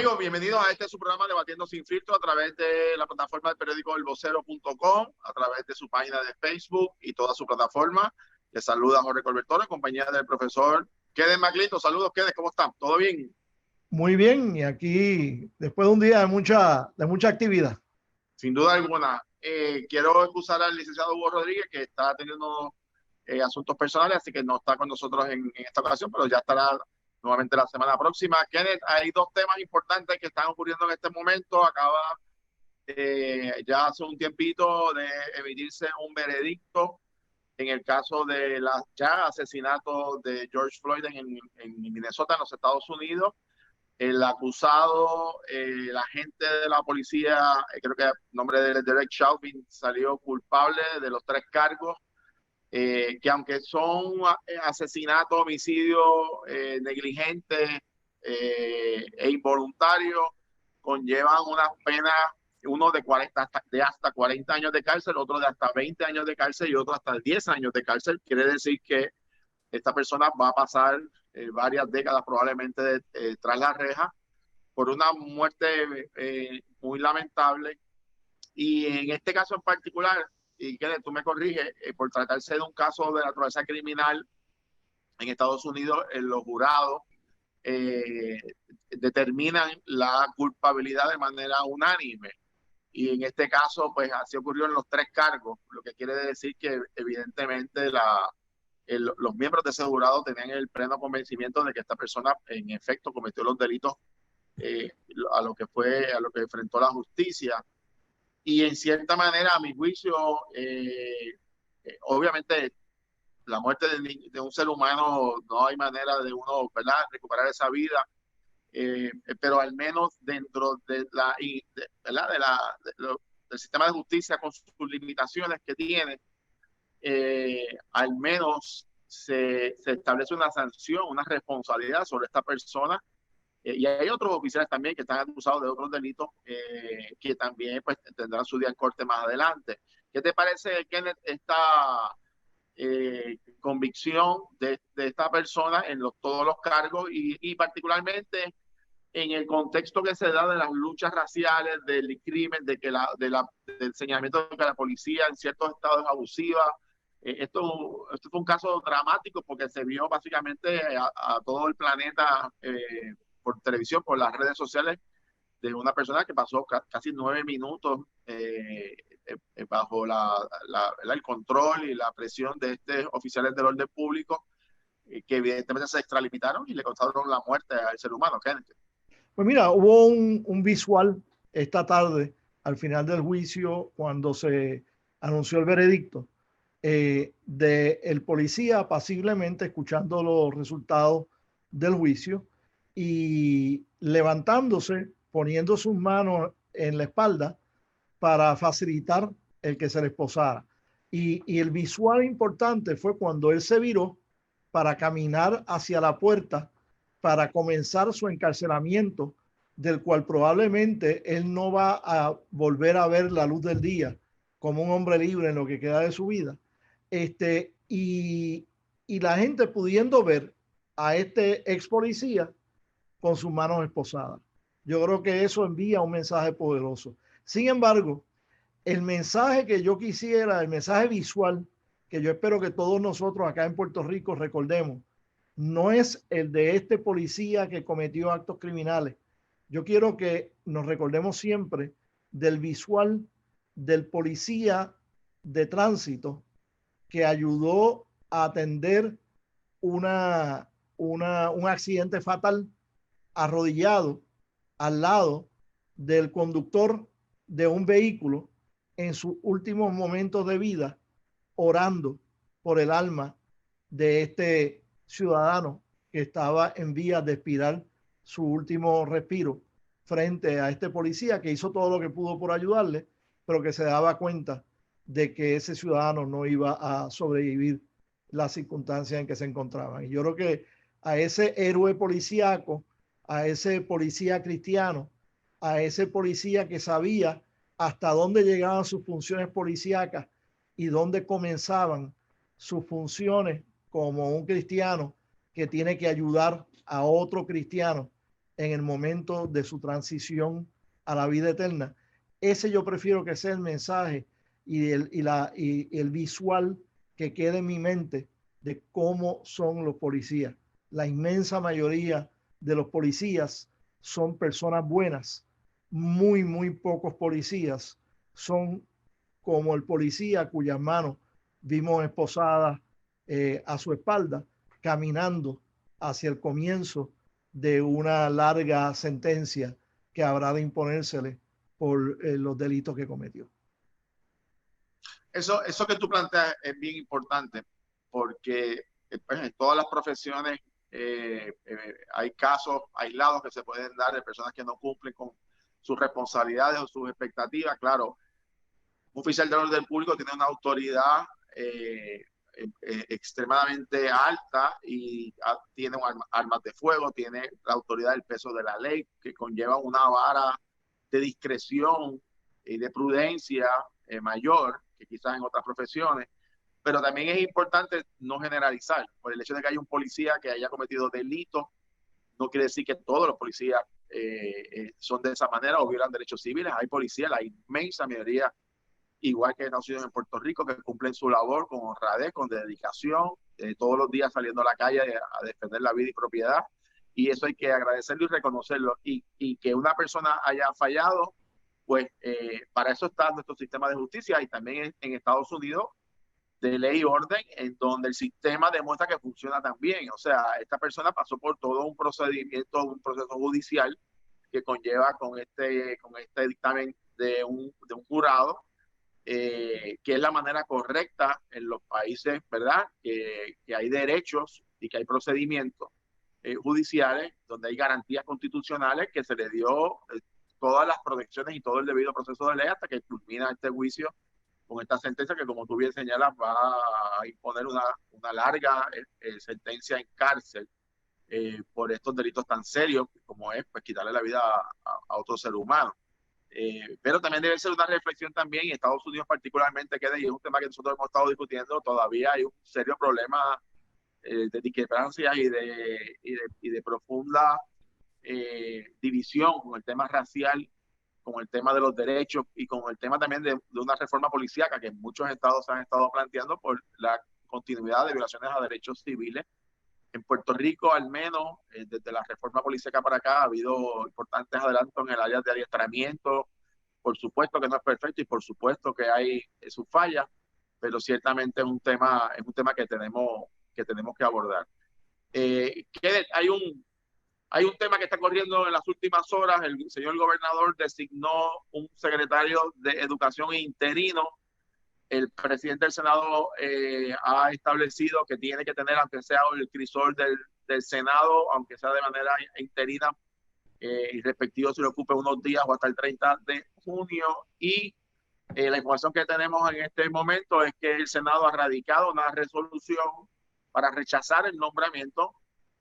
Amigos, bienvenidos a su programa Debatiendo Sin Filtro a través de la plataforma del periódico elvocero.com, a través de su página de Facebook y toda su plataforma. Les saluda Jorge Colbertone, en compañía del profesor Kenneth McClinton. Saludos, Kenneth, ¿cómo están? ¿Todo bien? Muy bien, y aquí después de un día de mucha actividad. Sin duda alguna. Quiero excusar al licenciado Hugo Rodríguez, que está teniendo asuntos personales, así que no está con nosotros en esta ocasión, pero ya estará nuevamente la semana próxima. Kenneth, hay dos temas importantes que están ocurriendo en este momento. Acaba ya hace un tiempito de emitirse un veredicto en el caso de las ya asesinatos de George Floyd en Minnesota, en los Estados Unidos. El acusado, el agente de la policía, creo que el nombre de Derek Chauvin, salió culpable de los 3 cargos, que aunque son asesinatos, homicidios negligentes e involuntarios, conllevan unas penas, uno de hasta 40 años de cárcel, otro de hasta 20 años de cárcel y otro hasta 10 años de cárcel. Quiere decir que esta persona va a pasar varias décadas probablemente tras la reja por una muerte muy lamentable. Y en este caso en particular, y que tú me corriges, por tratarse de un caso de naturaleza criminal en Estados Unidos, los jurados determinan la culpabilidad de manera unánime. Y en este caso, pues así ocurrió en los 3 cargos, lo que quiere decir que evidentemente los miembros de ese jurado tenían el pleno convencimiento de que esta persona en efecto cometió los delitos a lo que enfrentó la justicia. Y en cierta manera, a mi juicio, obviamente la muerte de un ser humano no hay manera de uno, ¿verdad?, recuperar esa vida, pero al menos dentro de ¿verdad?, del sistema de justicia con sus limitaciones que tiene, al menos se establece una sanción, una responsabilidad sobre esta persona. Y hay otros oficiales también que están acusados de otros delitos que también pues, tendrán su día en corte más adelante. ¿Qué te parece, Kenneth, esta convicción de esta persona en todos los cargos y particularmente en el contexto que se da de las luchas raciales, del crimen, del señalamiento de que la policía en ciertos estados es abusiva? Esto fue un caso dramático porque se vio básicamente a todo el planeta por televisión, por las redes sociales, de una persona que pasó casi 9 minutos bajo el control y la presión de estos oficiales del orden público, que evidentemente se extralimitaron y le causaron la muerte al ser humano. Kenneth. Pues mira, hubo un visual esta tarde al final del juicio cuando se anunció el veredicto de el policía apaciblemente escuchando los resultados del juicio y levantándose, poniendo sus manos en la espalda para facilitar el que se le esposara. Y el visual importante fue cuando él se viró para caminar hacia la puerta para comenzar su encarcelamiento, del cual probablemente él no va a volver a ver la luz del día como un hombre libre en lo que queda de su vida. Y la gente pudiendo ver a este ex policía con sus manos esposadas. Yo creo que eso envía un mensaje poderoso. Sin embargo, el mensaje que yo quisiera, el mensaje visual, que yo espero que todos nosotros acá en Puerto Rico recordemos, no es el de este policía que cometió actos criminales. Yo quiero que nos recordemos siempre del visual del policía de tránsito que ayudó a atender un accidente fatal arrodillado al lado del conductor de un vehículo en sus últimos momentos de vida, orando por el alma de este ciudadano que estaba en vías de expirar su último respiro frente a este policía que hizo todo lo que pudo por ayudarle, pero que se daba cuenta de que ese ciudadano no iba a sobrevivir las circunstancias en que se encontraban. Y yo creo que a ese héroe policíaco, a ese policía cristiano, a ese policía que sabía hasta dónde llegaban sus funciones policíacas y dónde comenzaban sus funciones como un cristiano que tiene que ayudar a otro cristiano en el momento de su transición a la vida eterna. Ese yo prefiero que sea el mensaje y el visual que quede en mi mente de cómo son los policías. La inmensa mayoría de los policías son personas buenas. Muy, muy pocos policías son como el policía cuyas manos vimos esposadas a su espalda, caminando hacia el comienzo de una larga sentencia que habrá de imponérsele por los delitos que cometió. Eso que tú planteas es bien importante porque pues, en todas las profesiones hay casos aislados que se pueden dar de personas que no cumplen con sus responsabilidades o sus expectativas. Claro, un oficial de orden público tiene una autoridad extremadamente alta y tiene armas de fuego, tiene la autoridad del peso de la ley, que conlleva una vara de discreción y de prudencia mayor que quizás en otras profesiones. Pero también es importante no generalizar. Por el hecho de que haya un policía que haya cometido delitos, no quiere decir que todos los policías son de esa manera o violan derechos civiles. Hay policías, la inmensa mayoría, igual que nacidos en Puerto Rico, que cumplen su labor con honradez, con dedicación, todos los días saliendo a la calle a defender la vida y propiedad. Y eso hay que agradecerlo y reconocerlo. Y que una persona haya fallado, pues para eso está nuestro sistema de justicia y también en Estados Unidos de ley y orden, en donde el sistema demuestra que funciona también. O sea, esta persona pasó por todo un procedimiento, un proceso judicial que conlleva con este dictamen de un jurado, que es la manera correcta en los países, ¿verdad? Que hay derechos y que hay procedimientos judiciales donde hay garantías constitucionales que se le dio todas las protecciones y todo el debido proceso de ley hasta que culmina este juicio con esta sentencia que, como tú bien señalas, va a imponer una larga sentencia en cárcel por estos delitos tan serios como es pues, quitarle la vida a otro ser humano. Pero también debe ser una reflexión también, y Estados Unidos particularmente, que y es un tema que nosotros hemos estado discutiendo, todavía hay un serio problema de discrepancias y de profunda división con el tema racial, con el tema de los derechos y con el tema también de una reforma policíaca que en muchos estados se han estado planteando por la continuidad de violaciones a derechos civiles. En Puerto Rico, al menos, desde la reforma policíaca para acá, ha habido importantes adelantos en el área de adiestramiento. Por supuesto que no es perfecto y por supuesto que hay sus fallas, pero ciertamente es un tema que tenemos que abordar. Hay un tema que está corriendo en las últimas horas. El señor gobernador designó un secretario de Educación interino. El presidente del Senado ha establecido que tiene que tener, aunque sea el crisol del Senado, aunque sea de manera interina, y respectivo se le ocupe unos días o hasta el 30 de junio. Y la información que tenemos en este momento es que el Senado ha radicado una resolución para rechazar el nombramiento,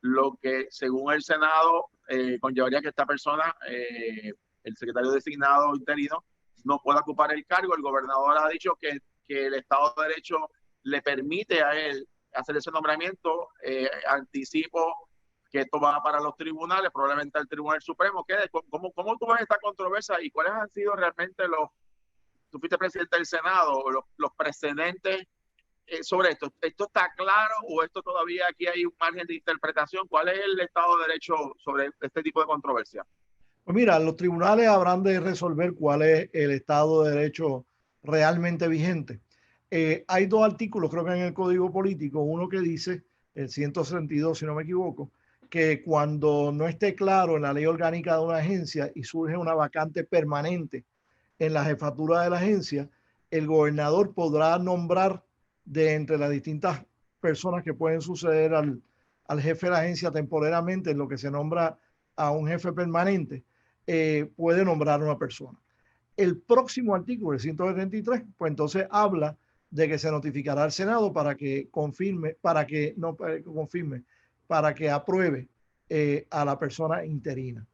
lo que según el Senado conllevaría que esta persona, el secretario designado interino, no pueda ocupar el cargo. El gobernador ha dicho que el Estado de Derecho le permite a él hacer ese nombramiento. Anticipo que esto va para los tribunales, probablemente al Tribunal Supremo. ¿Cómo tú ves esta controversia y cuáles han sido realmente tú fuiste presidente del Senado, los precedentes sobre esto? ¿Esto está claro o esto todavía aquí hay un margen de interpretación? ¿Cuál es el Estado de Derecho sobre este tipo de controversia? Pues mira, los tribunales habrán de resolver cuál es el Estado de Derecho realmente vigente. Hay dos artículos, creo que en el Código Político, uno que dice, el 162, si no me equivoco, que cuando no esté claro en la ley orgánica de una agencia y surge una vacante permanente en la jefatura de la agencia, el gobernador podrá nombrar de entre las distintas personas que pueden suceder al jefe de la agencia temporalmente, en lo que se nombra a un jefe permanente, puede nombrar a una persona. El próximo artículo, el 173, pues entonces habla de que se notificará al Senado para que confirme, para que apruebe a la persona interina.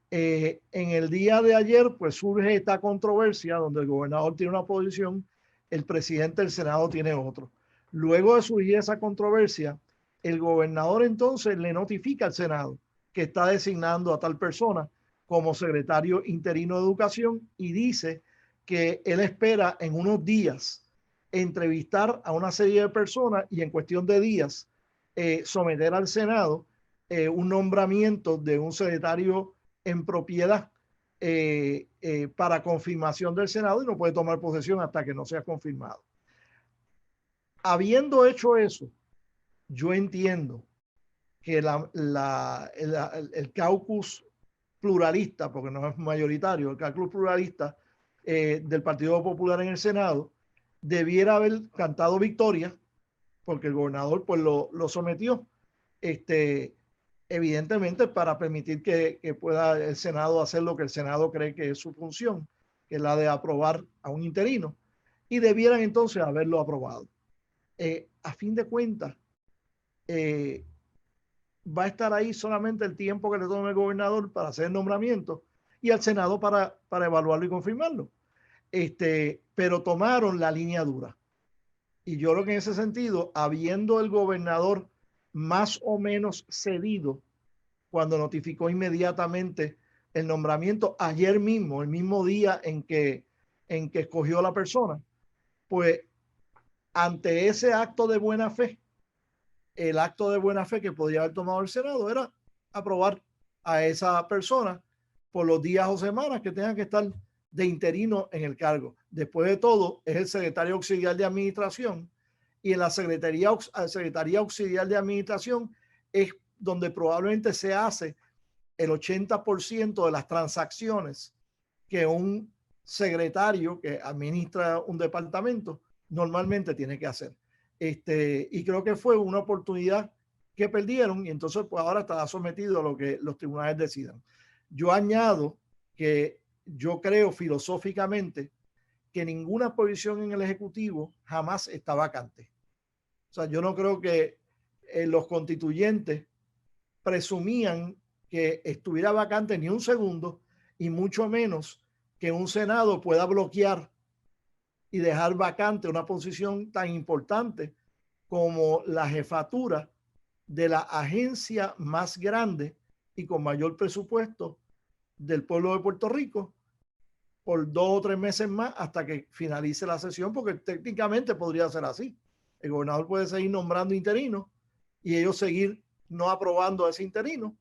En el día de ayer, pues surge esta controversia donde el gobernador tiene una posición, el presidente del Senado tiene otro. Luego de surgir esa controversia, el gobernador entonces le notifica al Senado que está designando a tal persona como secretario interino de Educación y dice que él espera en unos días entrevistar a una serie de personas y en cuestión de días someter al Senado un nombramiento de un secretario en propiedad para confirmación del Senado y no puede tomar posesión hasta que no sea confirmado. Habiendo hecho eso, yo entiendo que el caucus pluralista, porque no es mayoritario, el caucus pluralista del Partido Popular en el Senado, debiera haber cantado victoria, porque el gobernador pues lo sometió, evidentemente para permitir que pueda el Senado hacer lo que el Senado cree que es su función, que es la de aprobar a un interino, y debieran entonces haberlo aprobado. A fin de cuentas, va a estar ahí solamente el tiempo que le tome el gobernador para hacer el nombramiento y al Senado para evaluarlo y confirmarlo. Pero tomaron la línea dura. Y yo creo que en ese sentido, habiendo el gobernador más o menos cedido cuando notificó inmediatamente el nombramiento ayer mismo, el mismo día en que escogió la persona, pues ante ese acto de buena fe, el acto de buena fe que podría haber tomado el Senado era aprobar a esa persona por los días o semanas que tengan que estar de interino en el cargo. Después de todo, es el secretario auxiliar de administración y en la Secretaría Auxiliar de Administración es donde probablemente se hace el 80% de las transacciones que un secretario que administra un departamento normalmente tiene que hacer. Y creo que fue una oportunidad que perdieron y entonces pues ahora está sometido a lo que los tribunales decidan. Yo añado que yo creo filosóficamente que ninguna posición en el Ejecutivo jamás está vacante. O sea, yo no creo que los constituyentes presumían que estuviera vacante ni un segundo y mucho menos que un Senado pueda bloquear y dejar vacante una posición tan importante como la jefatura de la agencia más grande y con mayor presupuesto del pueblo de Puerto Rico por 2 o 3 meses más hasta que finalice la sesión, porque técnicamente podría ser así. El gobernador puede seguir nombrando interinos y ellos seguir no aprobando a ese interino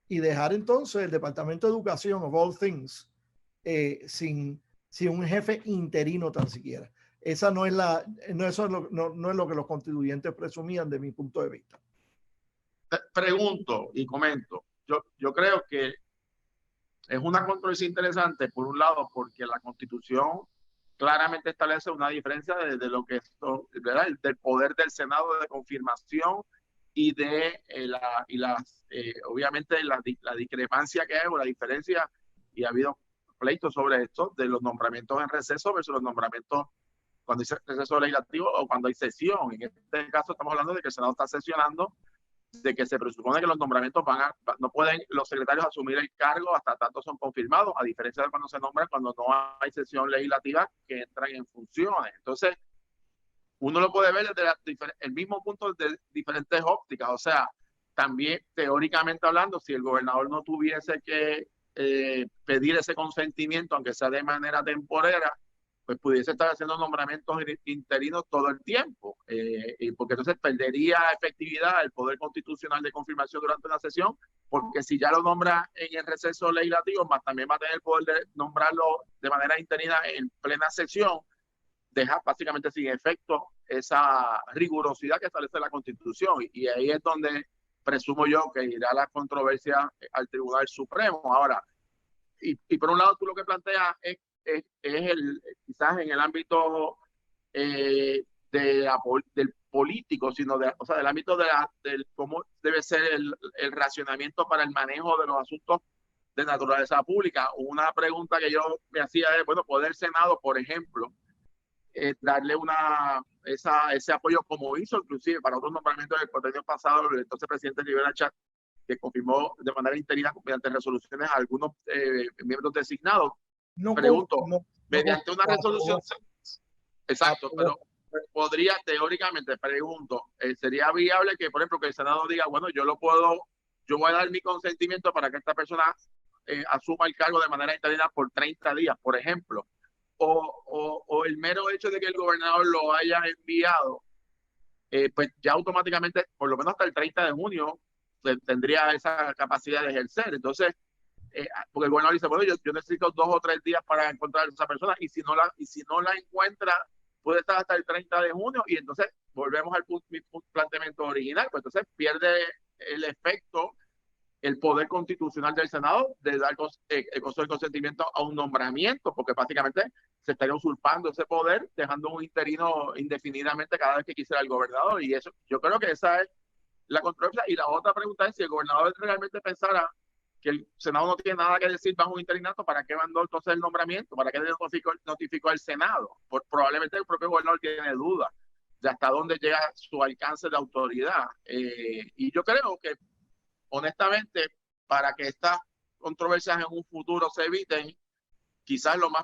y dejar entonces el Departamento de Educación, of all things, sin un jefe interino tan siquiera. Esa no es no es lo que los constituyentes presumían de mi punto de vista. Pregunto y comento. Yo creo que es una controversia interesante, por un lado, porque la Constitución claramente establece una diferencia de lo que es, ¿verdad?, del poder del Senado de confirmación y de obviamente la discrepancia que hay o la diferencia, y ha habido pleitos sobre esto, de los nombramientos en receso versus los nombramientos cuando hay receso legislativo o cuando hay sesión. En este caso estamos hablando de que el Senado está sesionando, de que se presupone que los nombramientos no pueden los secretarios asumir el cargo hasta tanto son confirmados, a diferencia de cuando se nombran cuando no hay sesión legislativa que entran en funciones. Entonces, uno lo puede ver desde el mismo punto de diferentes ópticas. O sea, también teóricamente hablando, si el gobernador no tuviese que pedir ese consentimiento, aunque sea de manera temporera, pues pudiese estar haciendo nombramientos interinos todo el tiempo, porque entonces perdería efectividad el poder constitucional de confirmación durante una sesión, porque si ya lo nombra en el receso legislativo, más también va a tener el poder de nombrarlo de manera interina en plena sesión, deja básicamente sin efecto esa rigurosidad que establece la Constitución, y ahí es donde presumo yo que irá la controversia al Tribunal Supremo. Ahora, y por un lado tú lo que planteas es quizás en el ámbito del político, sino o sea, del ámbito del cómo debe ser el racionamiento para el manejo de los asuntos de naturaleza pública. Una pregunta que yo me hacía es, bueno, ¿puede el Senado, por ejemplo, darle ese apoyo como hizo inclusive para otros nombramientos del contenido pasado, el entonces presidente Rivera Chat, que confirmó de manera interina mediante resoluciones a algunos miembros designados? Pregunto, mediante una resolución, exacto, pero podría teóricamente, pregunto, ¿sería viable que, por ejemplo, que el Senado diga, bueno, yo lo puedo yo voy a dar mi consentimiento para que esta persona asuma el cargo de manera interina por 30 días, por ejemplo. O el mero hecho de que el gobernador lo haya enviado, pues ya automáticamente, por lo menos hasta el 30 de junio, tendría esa capacidad de ejercer. Entonces, porque el gobernador dice, bueno, yo necesito 2 o 3 días para encontrar a esa persona, y si no la encuentra, puede estar hasta el 30 de junio, y entonces volvemos al mi planteamiento original, pues entonces pierde el efecto, el poder constitucional del Senado de dar el consentimiento a un nombramiento, porque básicamente se estaría usurpando ese poder, dejando un interino indefinidamente cada vez que quisiera el gobernador. Y eso, yo creo que esa es la controversia. Y la otra pregunta es si el gobernador realmente pensara que el Senado no tiene nada que decir bajo un interinato, ¿para qué mandó entonces el nombramiento? ¿Para qué notificó al Senado? Probablemente el propio gobernador tiene dudas de hasta dónde llega su alcance de autoridad. Y yo creo que, honestamente, para que estas controversias en un futuro se eviten, quizás lo más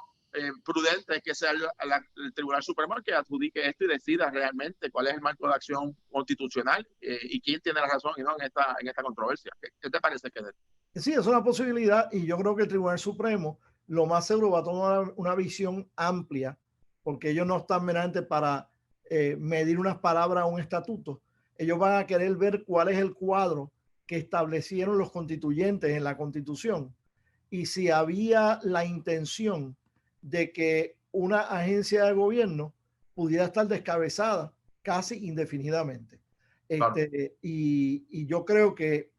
prudente es que sea el Tribunal Supremo el que adjudique esto y decida realmente cuál es el marco de acción constitucional y quién tiene la razón y no en esta controversia. ¿Qué te parece, Kenneth? Sí, es una posibilidad, y yo creo que el Tribunal Supremo lo más seguro va a tomar una visión amplia, porque ellos no están meramente para medir unas palabras a un estatuto. Ellos van a querer ver cuál es el cuadro que establecieron los constituyentes en la Constitución, y si había la intención de que una agencia de gobierno pudiera estar descabezada casi indefinidamente. Claro. Y yo creo que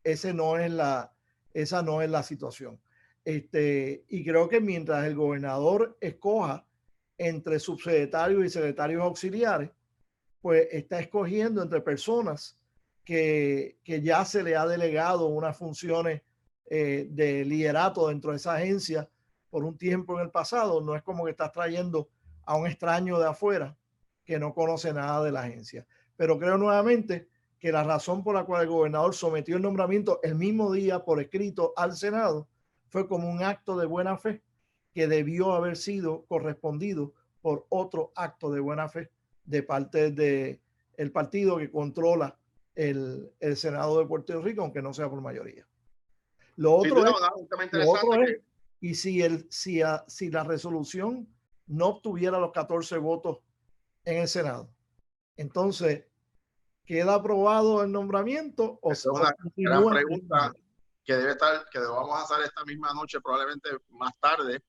esa no es la situación. Y creo que mientras el gobernador escoja entre subsecretarios y secretarios auxiliares, pues está escogiendo entre personas que ya se le ha delegado unas funciones de liderato dentro de esa agencia por un tiempo en el pasado. No es como que estás trayendo a un extraño de afuera que no conoce nada de la agencia. Pero creo nuevamente que la razón por la cual el gobernador sometió el nombramiento el mismo día por escrito al Senado fue como un acto de buena fe que debió haber sido correspondido por otro acto de buena fe de parte del partido que controla el Senado de Puerto Rico, aunque no sea por mayoría. Lo otro es, y si la resolución no obtuviera los 14 votos en el Senado, entonces, ¿queda aprobado el nombramiento o esa es una gran pregunta que vamos a hacer esta misma noche, probablemente más tarde,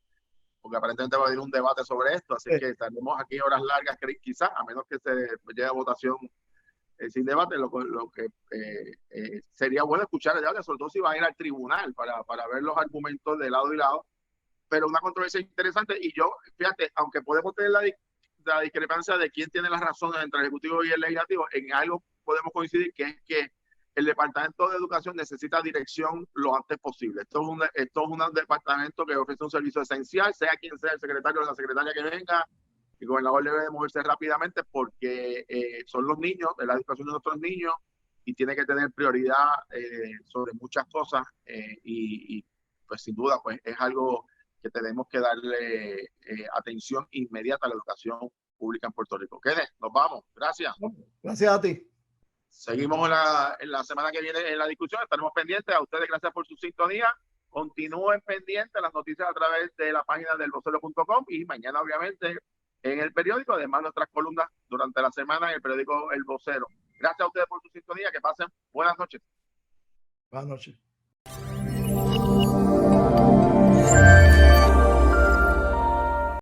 porque aparentemente va a haber un debate sobre esto, así que estaremos aquí horas largas, quizás, a menos que se llegue a votación sin debate, lo que sería bueno escuchar el debate, sobre todo si va a ir al tribunal para ver los argumentos de lado y lado, pero una controversia interesante. Y yo, fíjate, aunque podemos tener la discrepancia de quién tiene las razones entre el Ejecutivo y el Legislativo, en algo podemos coincidir, que es que el Departamento de Educación necesita dirección lo antes posible. Esto es un departamento que ofrece un servicio esencial, sea quien sea el secretario o la secretaria que venga. El gobernador debe de moverse rápidamente porque son los niños, de la educación de nuestros niños, y tiene que tener prioridad sobre muchas cosas, y pues sin duda pues es algo que tenemos que darle atención inmediata a la educación pública en Puerto Rico. Kenneth, nos vamos. Gracias. Gracias a ti. Seguimos en la semana que viene en la discusión. Estaremos pendientes. A ustedes, gracias por su sintonía. Continúen pendientes las noticias a través de la página del vocero.com, y mañana, obviamente, en el periódico. Además, nuestras columnas durante la semana en el periódico El Vocero. Gracias a ustedes por su sintonía. Que pasen buenas noches. Buenas noches.